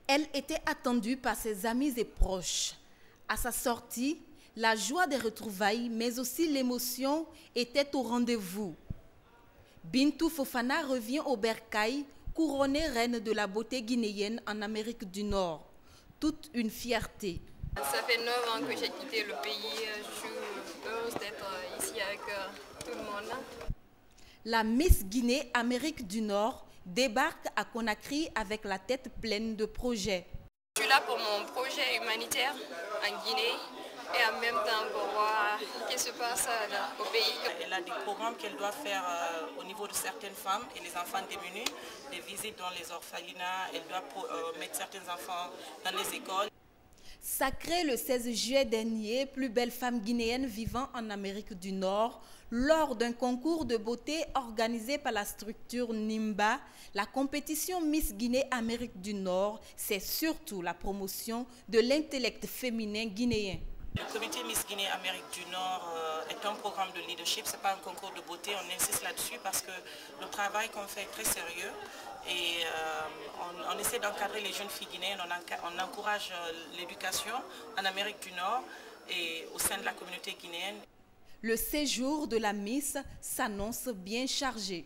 Elle était attendue par ses amis et proches. À sa sortie, la joie des retrouvailles, mais aussi l'émotion étaient au rendez-vous. Bintou Fofana revient au bercail, couronnée reine de la beauté guinéenne en Amérique du Nord. Toute une fierté. Ça fait 9 ans que j'ai quitté le pays. Je suis heureuse d'être ici avec tout le monde. La Miss Guinée Amérique du Nord débarque à Conakry avec la tête pleine de projets. Je suis là pour mon projet humanitaire en Guinée et en même temps pour voir ce qui se passe au pays. Elle a des programmes qu'elle doit faire au niveau de certaines femmes et les enfants démunis, des visites dans les orphelinats, elle doit mettre certains enfants dans les écoles. Sacrée le 16 juillet dernier, plus belle femme guinéenne vivant en Amérique du Nord, lors d'un concours de beauté organisé par la structure NIMBA, la compétition Miss Guinée Amérique du Nord, c'est surtout la promotion de l'intellect féminin guinéen. Le comité Miss Guinée Amérique du Nord est un programme de leadership, ce n'est pas un concours de beauté, on insiste là-dessus parce que le travail qu'on fait est très sérieux et on essaie d'encadrer les jeunes filles guinéennes, on encourage l'éducation en Amérique du Nord et au sein de la communauté guinéenne. Le séjour de la Miss s'annonce bien chargé.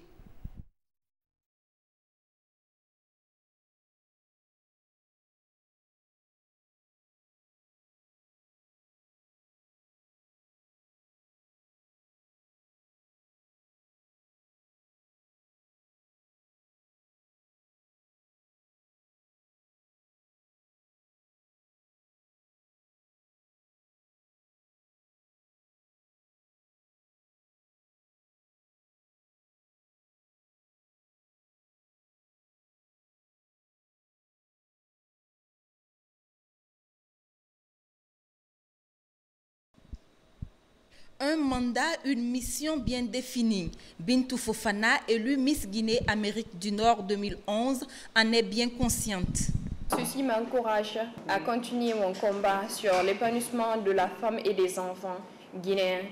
Un mandat, une mission bien définie. Bintou Fofana, élue Miss Guinée Amérique du Nord 2011, en est bien consciente. Ceci m'encourage à continuer mon combat sur l'épanouissement de la femme et des enfants guinéens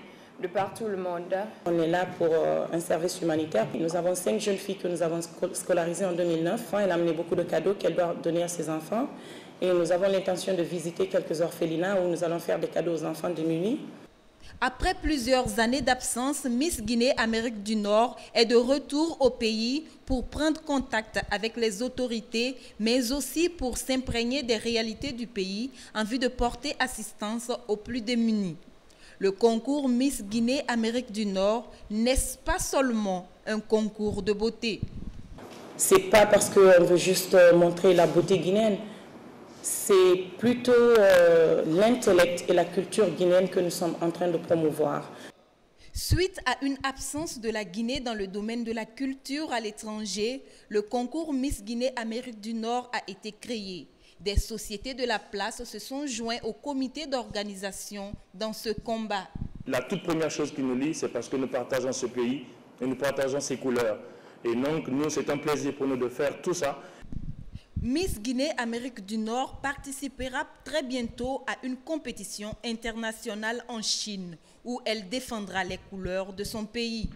de partout le monde. On est là pour un service humanitaire. Nous avons 5 jeunes filles que nous avons scolarisées en 2009. Elle a amené beaucoup de cadeaux qu'elle doit donner à ses enfants. Et nous avons l'intention de visiter quelques orphelinats où nous allons faire des cadeaux aux enfants démunis. Après plusieurs années d'absence, Miss Guinée Amérique du Nord est de retour au pays pour prendre contact avec les autorités, mais aussi pour s'imprégner des réalités du pays en vue de porter assistance aux plus démunis. Le concours Miss Guinée Amérique du Nord n'est pas seulement un concours de beauté. C'est pas parce qu'on veut juste montrer la beauté guinéenne. C'est plutôt l'intellect et la culture guinéenne que nous sommes en train de promouvoir. Suite à une absence de la Guinée dans le domaine de la culture à l'étranger, le concours Miss Guinée Amérique du Nord a été créé. Des sociétés de la place se sont joints au comité d'organisation dans ce combat. La toute première chose qui nous lie, c'est parce que nous partageons ce pays et nous partageons ses couleurs. Et donc, nous, c'est un plaisir pour nous de faire tout ça. Miss Guinée Amérique du Nord participera très bientôt à une compétition internationale en Chine où elle défendra les couleurs de son pays.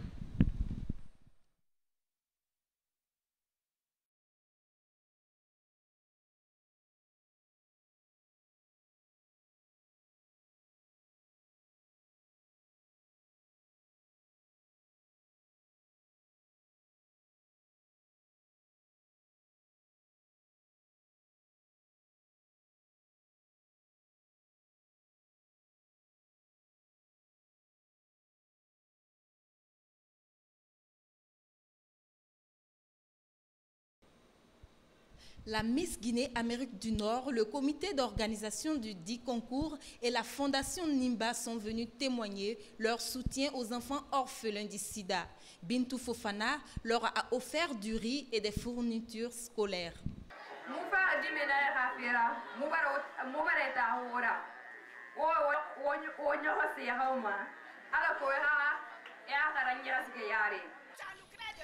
La Miss Guinée Amérique du Nord, le comité d'organisation du dit concours et la fondation NIMBA sont venus témoigner leur soutien aux enfants orphelins du sida. Bintou Fofana leur a offert du riz et des fournitures scolaires.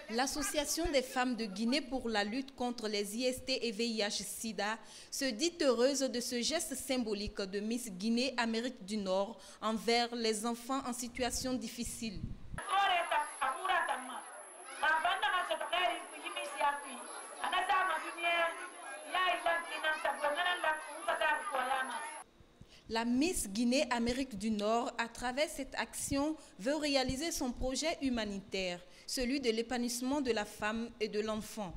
L'Association des femmes de Guinée pour la lutte contre les IST et VIH-Sida se dit heureuse de ce geste symbolique de Miss Guinée Amérique du Nord envers les enfants en situation difficile. La Miss Guinée Amérique du Nord, à travers cette action, veut réaliser son projet humanitaire, celui de l'épanouissement de la femme et de l'enfant.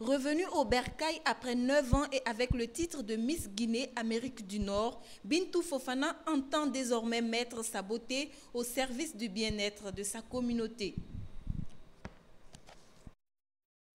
Revenue au bercail après 9 ans et avec le titre de Miss Guinée Amérique du Nord, Bintou Fofana entend désormais mettre sa beauté au service du bien-être de sa communauté.